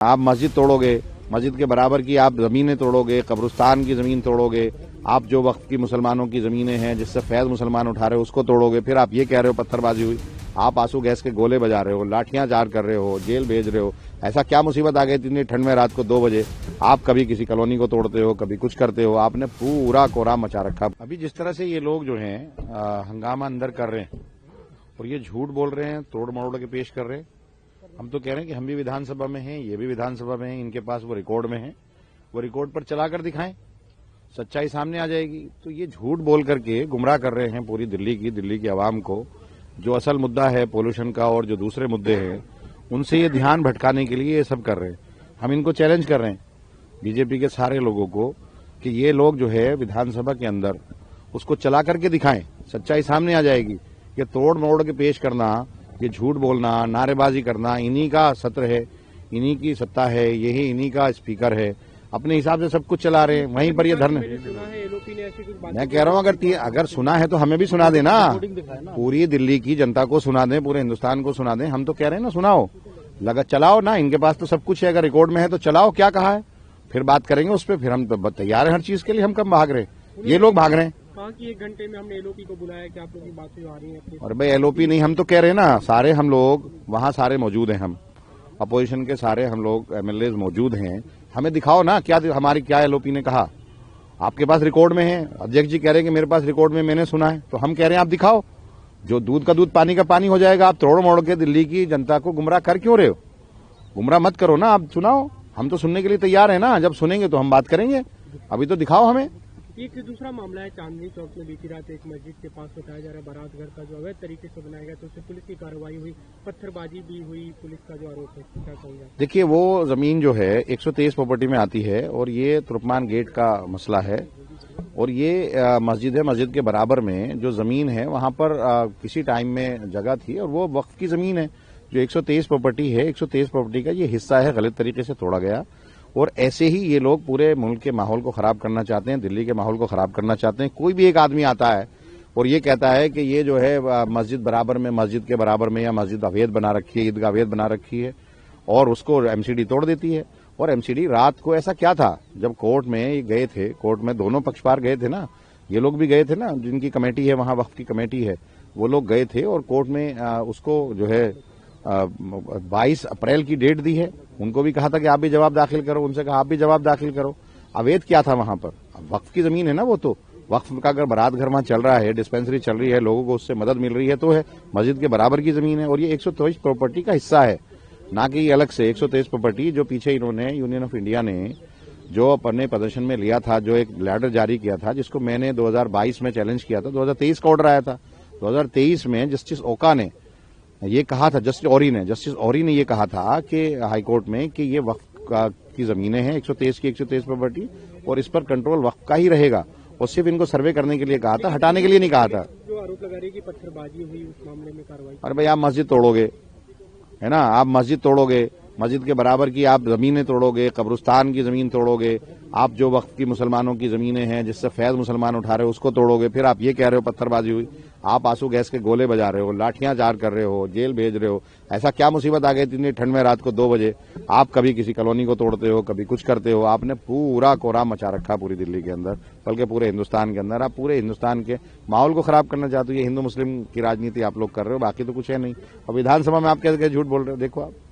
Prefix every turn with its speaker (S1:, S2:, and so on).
S1: आप मस्जिद तोड़ोगे, मस्जिद के बराबर की आप जमीनें तोड़ोगे, कब्रिस्तान की जमीन तोड़ोगे, आप जो वक्त की मुसलमानों की जमीनें हैं जिससे फैज मुसलमान उठा रहे हो उसको तोड़ोगे, फिर आप ये कह रहे हो पत्थरबाजी हुई, आप आंसू गैस के गोले बजा रहे हो, लाठियां जार कर रहे हो, जेल भेज रहे हो। ऐसा क्या मुसीबत आ गई इतनी ठंड में रात को 2 बजे? आप कभी किसी कॉलोनी को तोड़ते हो, कभी कुछ करते हो, आपने पूरा कोहराम मचा रखा। अभी जिस तरह से ये लोग जो हैं हंगामा अंदर कर रहे हैं और ये झूठ बोल रहे हैं, तोड़ मरोड़ के पेश कर रहे हैं। हम तो कह रहे हैं कि हम भी विधानसभा में हैं, ये भी विधानसभा में हैं, इनके पास वो रिकॉर्ड में है, वो रिकॉर्ड पर चला कर दिखाएं, सच्चाई सामने आ जाएगी। तो ये झूठ बोल करके गुमराह कर रहे हैं पूरी दिल्ली की आवाम को। जो असल मुद्दा है पोल्यूशन का और जो दूसरे मुद्दे हैं उनसे ये ध्यान भटकाने के लिए ये सब कर रहे हैं। हम इनको चैलेंज कर रहे हैं, बीजेपी के सारे लोगों को, कि ये लोग जो है विधानसभा के अंदर उसको चला करके दिखाएं, सच्चाई सामने आ जाएगी। ये तोड़ मरोड़ के पेश करना, ये झूठ बोलना, नारेबाजी करना, इन्हीं का सत्र है, इन्हीं की सत्ता है, यही इन्हीं का स्पीकर है, अपने हिसाब से सब कुछ चला रहे हैं। वहीं पर ये धरने, मैं कह रहा हूं अगर सुना है तो हमें भी सुना देना, पूरी दिल्ली की जनता को सुना दें, पूरे हिंदुस्तान को सुना दें। हम तो कह रहे हैं ना, सुनाओ, लगा चलाओ ना, इनके पास तो सब कुछ है, अगर रिकॉर्ड में है तो चलाओ, क्या कहा है, फिर बात करेंगे उस पर। फिर हम तो तैयार हैं हर चीज के लिए। हम कब भाग रहे हैं, ये लोग भाग रहे हैं।
S2: कहा कि 1 घंटे में हमने एलओपी को बुलाया कि आप लोग की बातें आ रही हैं।
S1: और भाई एलओपी नहीं, हम तो कह रहे हैं ना, सारे हम लोग वहां सारे मौजूद हैं, हम अपोजिशन के सारे हम लोग एमएलए मौजूद हैं। हमें दिखाओ ना क्या हमारी क्या एलओपी ने कहा, आपके पास रिकॉर्ड में है। अध्यक्ष जी कह रहे हैं कि मेरे पास रिकॉर्ड में मैंने सुना है, तो हम कह रहे हैं आप दिखाओ। जो दूध का दूध पानी का पानी हो जाएगा। आप तोड़ मोड़ के दिल्ली की जनता को गुमराह कर क्यों रहे हो? गुमराह मत करो ना, आप सुनाओ, हम तो सुनने के लिए तैयार है ना। जब सुनेंगे तो हम बात करेंगे, अभी तो दिखाओ हमें।
S2: एक दूसरा मामला है, चांदनी चौक में बीती रात एक मस्जिद के पास बताया जा रहा है बारात घर का जो अवैध तरीके से बनाया गया, तो उससे पुलिस की कार्रवाई हुई, पत्थरबाजी भी हुई, पुलिस का जो आरोप है, क्या कहेंगे?
S1: देखिए, वो जमीन जो है 123 प्रॉपर्टी में आती है और ये तुर्कमान गेट का मसला है। और ये मस्जिद है, मस्जिद के बराबर में जो जमीन है वहां पर किसी टाइम में जगह थी और वो वक्फ की जमीन है। जो 123 प्रॉपर्टी है, 123 प्रॉपर्टी का ये हिस्सा है, गलत तरीके से तोड़ा गया। और ऐसे ही ये लोग पूरे मुल्क के माहौल को खराब करना चाहते हैं, दिल्ली के माहौल को खराब करना चाहते हैं। कोई भी एक आदमी आता है और ये कहता है कि ये जो है मस्जिद बराबर में, मस्जिद के बराबर में, या मस्जिद अवैध बना रखी है, ईदगाह अवैध बना रखी है, और उसको एमसीडी तोड़ देती है। और एमसीडी रात को, ऐसा क्या था, जब कोर्ट में गए थे, कोर्ट में दोनों पक्षकार गए थे ना, ये लोग भी गए थे ना, जिनकी कमेटी है वहां, वक्फ की कमेटी है, वो लोग गए थे और कोर्ट में उसको जो है 22 अप्रैल की डेट दी है। उनको भी कहा था कि आप भी जवाब दाखिल करो, उनसे कहा आप भी जवाब दाखिल करो। अवैध क्या था वहां पर? वक्फ की जमीन है ना वो तो। वक्फ का अगर बारात घर वहां चल रहा है, डिस्पेंसरी चल रही है, लोगों को उससे मदद मिल रही है, तो है, मस्जिद के बराबर की जमीन है। और ये 123 प्रॉपर्टी का हिस्सा है, ना कि अलग से 123 प्रॉपर्टी जो पीछे इन्होंने यूनियन ऑफ इंडिया ने जो अपने प्रदर्शन में लिया था, जो एक लैडर जारी किया था, जिसको मैंने 2022 में चैलेंज किया था। 2023 का ऑर्डर आया था। 2023 में जस्टिस ओका ने ये कहा था, जस्टिस औरी ने ये कहा था कि हाईकोर्ट में कि ये वक्फ की जमीनें हैं, 123 की 123 प्रॉपर्टी, और इस पर कंट्रोल वक्फ का ही रहेगा। और सिर्फ इनको सर्वे करने के लिए कहा था, हटाने के लिए नहीं कहा था।
S2: जो आरोप लगा रही है कि पत्थरबाजी हुई, उस मामले में कार्रवाई?
S1: अरे भाई, आप मस्जिद तोड़ोगे, है ना, आप मस्जिद तोड़ोगे, मस्जिद के बराबर की आप जमीनें तोड़ोगे, कब्रिस्तान की जमीन तोड़ोगे, आप जो वक्त की मुसलमानों की जमीनें हैं जिससे फैज मुसलमान उठा रहे हो उसको तोड़ोगे, फिर आप ये कह रहे हो पत्थरबाजी हुई, आप आंसू गैस के गोले बजा रहे हो, लाठियां जार कर रहे हो, जेल भेज रहे हो। ऐसा क्या मुसीबत आ गई इतनी ठंड में रात को 2 बजे? आप कभी किसी कॉलोनी को तोड़ते हो, कभी कुछ करते हो, आपने पूरा कोहराम मचा रखा पूरी दिल्ली के अंदर, बल्कि पूरे हिंदुस्तान के अंदर। आप पूरे हिंदुस्तान के माहौल को खराब करना चाहते हो। ये हिंदू मुस्लिम की राजनीति आप लोग कर रहे हो, बाकी तो कुछ है नहीं। और विधानसभा में आप कैसे झूठ बोल रहे हो, देखो आप।